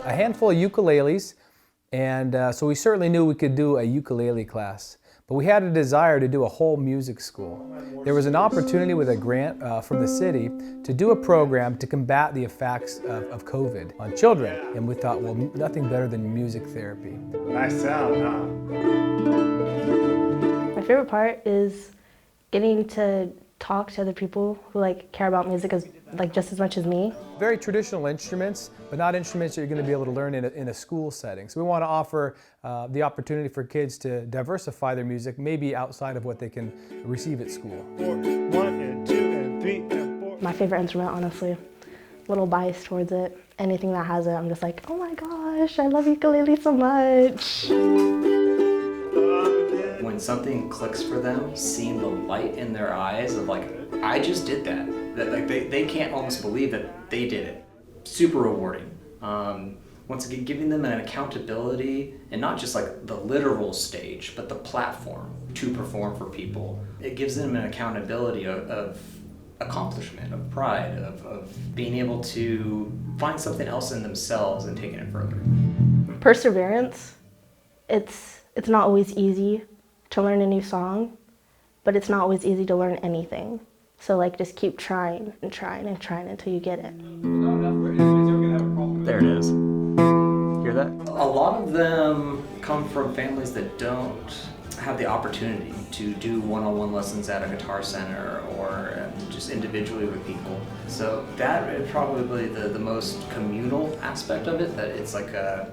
a handful of ukuleles, and so we certainly knew we could do a ukulele class. But we had a desire to do a whole music school. There was an opportunity with a grant from the city to do a program to combat the effects of COVID on children. And we thought, well, nothing better than music therapy. Nice sound, huh? My favorite part is getting to talk to other people who care about music just as much as me. Very traditional instruments, but not instruments that you're going to be able to learn in a school setting. So we want to offer the opportunity for kids to diversify their music, maybe outside of what they can receive at school. 4, 1 and 2 and 3 and 4. My favorite instrument, honestly. A little biased towards it. Anything that has it, I'm just like, oh my gosh, I love ukulele so much. When something clicks for them, seeing the light in their eyes of I just did that. That they can't almost believe that they did it. Super rewarding. Once again, giving them an accountability, and not just the literal stage, but the platform to perform for people. It gives them an accountability of accomplishment, of pride, of being able to find something else in themselves and taking it further. Perseverance. It's not always easy to learn a new song, but it's not always easy to learn anything. So just keep trying and trying and trying until you get it. There it is. Hear that? A lot of them come from families that don't have the opportunity to do one-on-one lessons at a guitar center or just individually with people. So that is probably the most communal aspect of it, that it's like a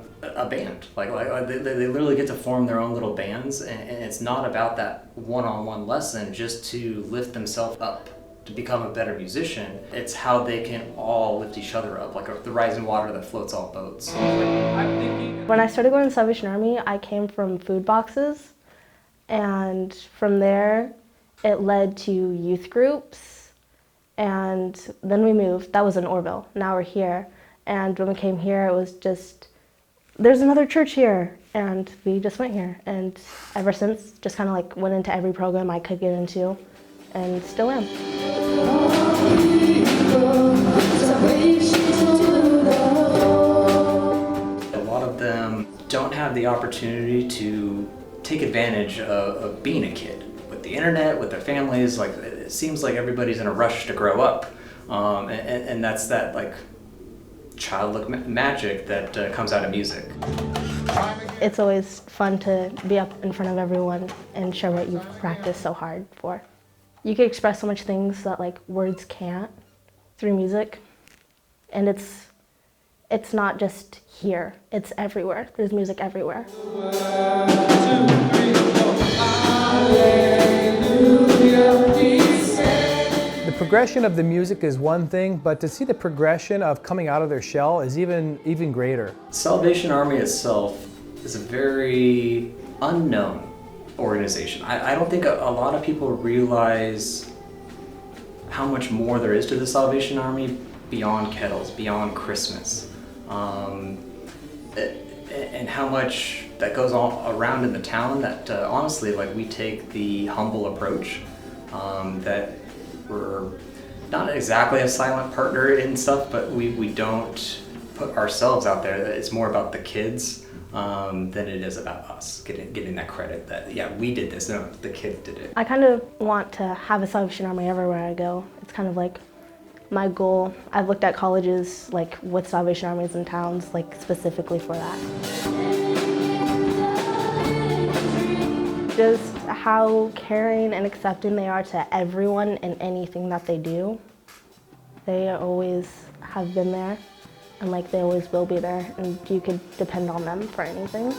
band. They literally get to form their own little bands, and it's not about that one-on-one lesson just to lift themselves up to become a better musician. It's how they can all lift each other up, like the rising water that floats all boats. When I started going to Salvation Army, I came from food boxes, and from there it led to youth groups, and then we moved. That was in Orville. Now we're here, and when we came here it was just, there's another church here, and we just went here, and ever since just kind of went into every program I could get into, and still am. A lot of them don't have the opportunity to take advantage of being a kid. With the internet, with their families, it seems like everybody's in a rush to grow up. And that's that childlike magic that comes out of music. It's always fun to be up in front of everyone and share what you've practiced so hard for. You can express so much things that words can't through music, and it's not just here, it's everywhere. There's music everywhere. The progression of the music is one thing, but to see the progression of coming out of their shell is even greater. Salvation Army itself is a very unknown organization. I don't think a lot of people realize how much more there is to the Salvation Army beyond kettles, beyond Christmas, and how much that goes all around in the town. That honestly, we take the humble approach, that we're not exactly a silent partner in stuff, but we don't put ourselves out there. It's more about the kids than it is about us getting that credit that, yeah, we did this. No, the kids did it. I kind of want to have a Salvation Army everywhere I go. It's kind of my goal. I've looked at colleges with Salvation Armies in towns specifically for that. Just how caring and accepting they are to everyone and anything that they do. They always have been there, and they always will be there, and you could depend on them for anything.